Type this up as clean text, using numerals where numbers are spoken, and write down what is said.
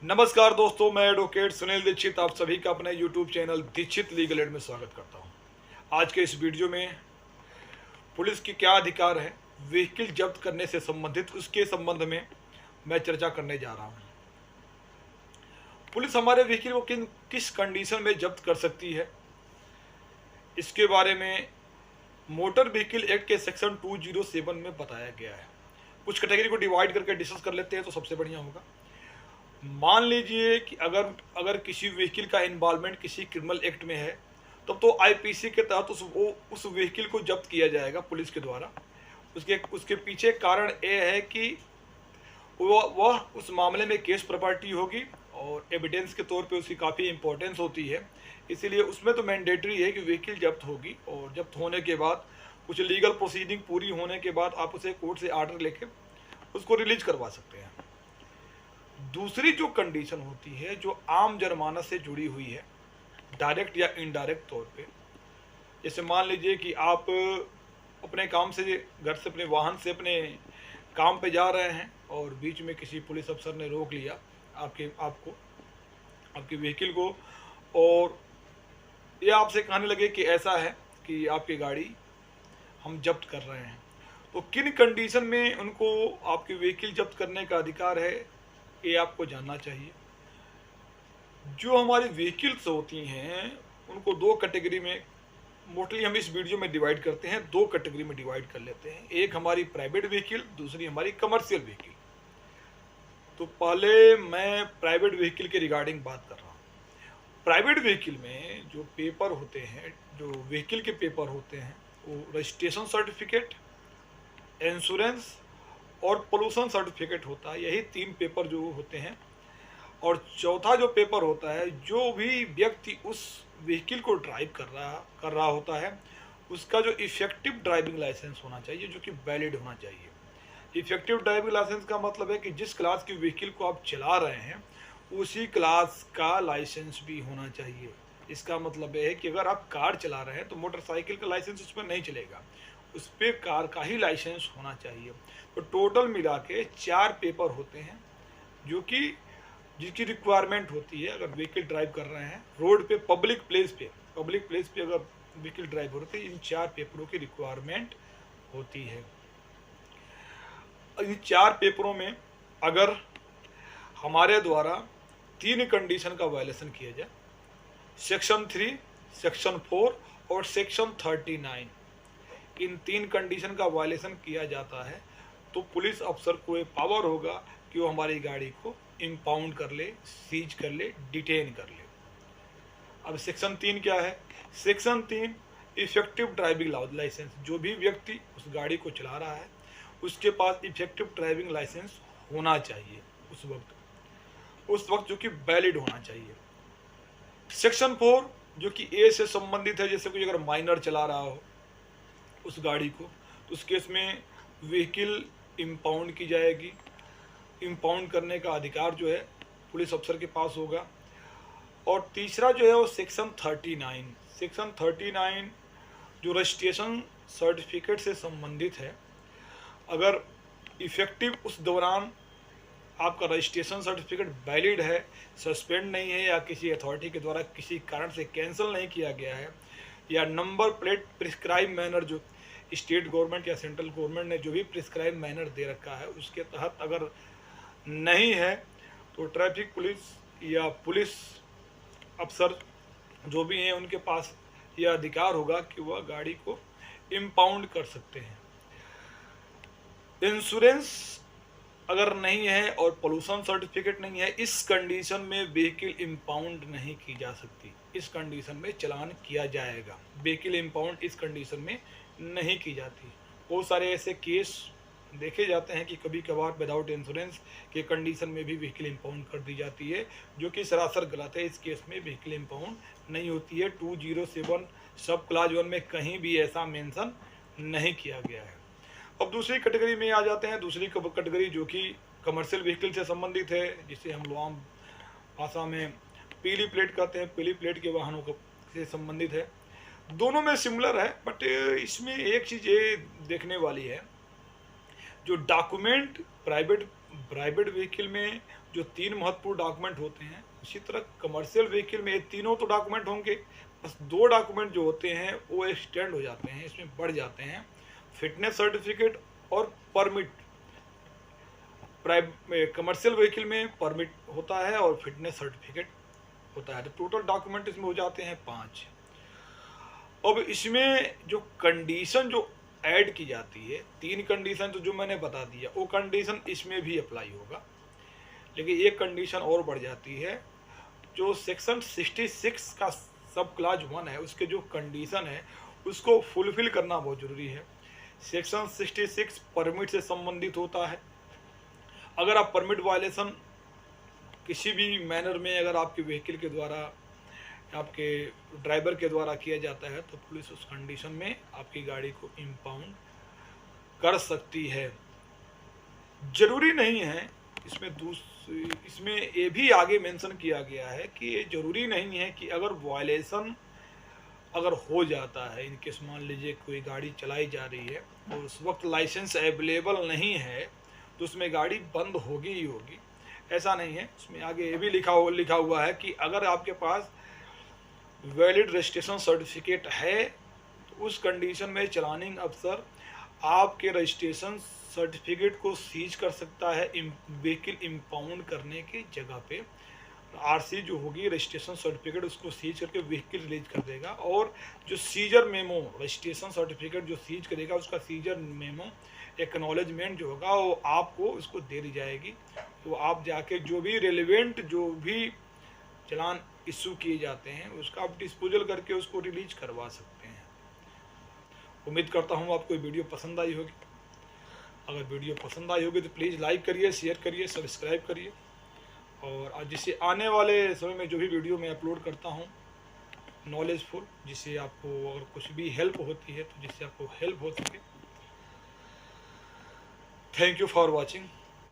नमस्कार दोस्तों, मैं एडवोकेट सुनील दीक्षित आप सभी का अपने YouTube channel Dikshit legal aid में स्वागत करता हूं। आज के इस वीडियो में पुलिस की क्या अधिकार है व्हीकल जब्त करने से संबंधित, उसके संबंध में मैं चर्चा करने जा रहा हूं। पुलिस हमारे व्हीकल को किस कंडीशन में जब्त कर सकती है, इसके बारे में मोटर व्हीकल एक्ट के सेक्शन 207 में बताया गया है। कुछ कैटेगरी को डिवाइड करके डिस्कस कर लेते हैं तो सबसे बढ़िया होगा। मान लीजिए कि अगर किसी व्हीकल का इन्वॉल्वमेंट किसी क्रिमिनल एक्ट में है, तब तो आईपीसी के तहत उस व्हीकल को जब्त किया जाएगा पुलिस के द्वारा। उसके पीछे कारण ये है कि वह उस मामले में केस प्रॉपर्टी होगी और एविडेंस के तौर पे उसकी काफ़ी इंपॉर्टेंस होती है। इसीलिए उसमें तो मैंडेटरी है कि व्हीकल जब्त होगी और जब्त होने के बाद कुछ लीगल प्रोसीडिंग पूरी होने के बाद आप उसे कोर्ट से आर्डर लेके उसको रिलीज करवा सकते हैं। दूसरी जो कंडीशन होती है जो आम जुर्माना से जुड़ी हुई है, डायरेक्ट या इनडायरेक्ट तौर पे, जैसे मान लीजिए कि आप अपने काम से घर से अपने वाहन से अपने काम पे जा रहे हैं और बीच में किसी पुलिस अफसर ने रोक लिया आपकी व्हीकल को, और ये आपसे कहने लगे कि ऐसा है कि आपकी गाड़ी हम जब्त कर रहे हैं, तो किन कंडीशन में उनको आपकी व्हीकल जब्त करने का अधिकार है ये आपको जानना चाहिए। जो हमारी व्हीकल्स होती हैं उनको दो कैटेगरी में मोस्टली हम इस वीडियो में डिवाइड करते हैं, दो कैटेगरी में डिवाइड कर लेते हैं। एक हमारी प्राइवेट व्हीकल, दूसरी हमारी कमर्शियल व्हीकल। तो पहले मैं प्राइवेट व्हीकल के रिगार्डिंग बात कर रहा हूँ। प्राइवेट व्हीकल में जो पेपर होते हैं, जो व्हीकल के पेपर होते हैं, वो रजिस्ट्रेशन सर्टिफिकेट, इंश्योरेंस और पोल्यूशन सर्टिफिकेट होता है। यही तीन पेपर जो होते हैं। और चौथा जो पेपर होता है, जो भी व्यक्ति उस व्हीकल को ड्राइव कर रहा होता है, उसका जो इफेक्टिव ड्राइविंग लाइसेंस होना चाहिए, जो कि वैलिड होना चाहिए। इफेक्टिव ड्राइविंग लाइसेंस का मतलब है कि जिस क्लास की व्हीकल को आप चला रहे हैं उसी क्लास का लाइसेंस भी होना चाहिए। इसका मतलब है कि अगर आप कार चला रहे हैं तो मोटरसाइकिल का लाइसेंस उस पर नहीं चलेगा, उस पर कार का ही लाइसेंस होना चाहिए। तो टोटल मिला के 4 पेपर होते हैं जो कि जिसकी रिक्वायरमेंट होती है अगर व्हीकल ड्राइव कर रहे हैं रोड पे, पब्लिक प्लेस पे अगर व्हीकल ड्राइव हो रही है, इन 4 पेपरों की रिक्वायरमेंट होती है। इन 4 पेपरों में अगर हमारे द्वारा 3 कंडीशन का वायलेशन किया जाए, सेक्शन 3, सेक्शन 4 और सेक्शन 39, इन 3 कंडीशन का वायलेशन किया जाता है तो पुलिस अफसर को ये पावर होगा कि वो हमारी गाड़ी को इम्पाउंड कर ले, सीज कर ले, डिटेन कर ले। अब सेक्शन 3 क्या है? Section 3 effective driving licence. जो भी व्यक्ति उस गाड़ी को चला रहा है उसके पास इफेक्टिव ड्राइविंग लाइसेंस होना चाहिए उस वक्त जो कि वैलिड होना चाहिए। सेक्शन 4 जो कि ए से संबंधित है, जैसे कोई अगर माइनर चला रहा हो उस गाड़ी को, तो उस केस में व्हीकल इम्पाउंड की जाएगी। इम्पाउंड करने का अधिकार जो है पुलिस अफसर के पास होगा। और तीसरा जो है वो सेक्शन 39 जो रजिस्ट्रेशन सर्टिफिकेट से संबंधित है। अगर इफेक्टिव उस दौरान आपका रजिस्ट्रेशन सर्टिफिकेट वैलिड है, सस्पेंड नहीं है या किसी अथॉरिटी के द्वारा किसी कारण से कैंसिल नहीं किया गया है, या नंबर प्लेट प्रिस्क्राइब मैनर जो स्टेट गवर्नमेंट या सेंट्रल गवर्नमेंट ने जो भी प्रिस्क्राइब मैनर दे रखा है उसके तहत अगर नहीं है, तो ट्रैफिक पुलिस या पुलिस अफसर जो भी हैं उनके पास यह अधिकार होगा कि वह गाड़ी को इम्पाउंड कर सकते हैं। इंश्योरेंस अगर नहीं है और पोल्यूशन सर्टिफिकेट नहीं है, इस कंडीशन में व्हीकल इम्पाउंड नहीं की जा सकती। इस कंडीशन में चालान किया जाएगा। व्हीकल इम्पाउंड इस कंडीशन में नहीं की जाती। बहुत सारे ऐसे केस देखे जाते हैं कि कभी कभार विदाउट इंश्योरेंस के कंडीशन में भी व्हीकल इम्पाउंड कर दी जाती है, जो कि सरासर गलत है। इस केस में व्हीकल इम्पाउंड नहीं होती है। 207 सब क्लास 1 में कहीं भी ऐसा मेंशन नहीं किया गया है। अब दूसरी कैटेगरी में आ जाते हैं। दूसरी कैटेगरी जो कि कमर्शियल व्हीकल से संबंधित है, जिसे हम लोग आम भाषा में पीली प्लेट कहते हैं, पीली प्लेट के वाहनों से संबंधित है। दोनों में सिमिलर है, बट इसमें एक चीज़ ये देखने वाली है, जो डॉक्यूमेंट प्राइवेट व्हीकल में जो 3 महत्वपूर्ण डॉक्यूमेंट होते हैं, उसी तरह कमर्शियल व्हीकल में ये तीनों तो डॉक्यूमेंट होंगे, बस 2 डॉक्यूमेंट जो होते हैं वो एक्सटेंड हो जाते हैं, इसमें बढ़ जाते हैं। फिटनेस सर्टिफिकेट और परमिट। कमर्शियल व्हीकल में परमिट होता है और फिटनेस सर्टिफिकेट होता है, तो टोटल डॉक्यूमेंट इसमें हो जाते हैं 5। अब इसमें जो कंडीशन जो ऐड की जाती है, 3 कंडीशन तो जो मैंने बता दिया, वो कंडीशन इसमें भी अप्लाई होगा, लेकिन एक कंडीशन और बढ़ जाती है। जो सेक्शन 66 का सब क्लास 1 है, उसके जो कंडीशन है उसको फुलफिल करना बहुत ज़रूरी है। सेक्शन 66 परमिट से संबंधित होता है। अगर आप परमिट वायलेशन किसी भी मैनर में अगर आपके व्हीकल के द्वारा, आपके ड्राइवर के द्वारा किया जाता है, तो पुलिस उस कंडीशन में आपकी गाड़ी को इम्पाउंड कर सकती है। ज़रूरी नहीं है, इसमें ये भी आगे मेंशन किया गया है कि ये ज़रूरी नहीं है कि अगर वायलेशन अगर हो जाता है, इनकेस मान लीजिए कोई गाड़ी चलाई जा रही है और उस वक्त लाइसेंस अवेलेबल नहीं है, तो उसमें गाड़ी बंद होगी ही होगी, ऐसा नहीं है। उसमें आगे ये भी लिखा हुआ है कि अगर आपके पास वैलिड रजिस्ट्रेशन सर्टिफिकेट है, तो उस कंडीशन में चलानिंग अफसर आपके रजिस्ट्रेशन सर्टिफिकेट को सीज कर सकता है व्हीकल इम्पाउंड करने की जगह पे। आरसी जो होगी रजिस्ट्रेशन सर्टिफिकेट, उसको सीज करके व्हीकल रिलीज कर देगा, और जो सीजर मेमो रजिस्ट्रेशन सर्टिफिकेट जो सीज करेगा, उसका सीजर मेमो एक्नॉलेजमेंट जो होगा वो आपको उसको दे दी जाएगी। तो आप जाके जो भी रेलिवेंट जो भी चलान इशू किए जाते हैं उसका आप डिस्पोजल करके उसको रिलीज करवा सकते हैं। उम्मीद करता हूँ आपको वीडियो पसंद आई होगी। अगर वीडियो पसंद आई होगी तो प्लीज़ लाइक करिए, शेयर करिए, सब्सक्राइब करिए, और जिससे आने वाले समय में जो भी वीडियो मैं अपलोड करता हूँ नॉलेजफुल, जिससे आपको अगर कुछ भी हेल्प होती है तो जिससे आपको हेल्प हो सके। Thank you for watching.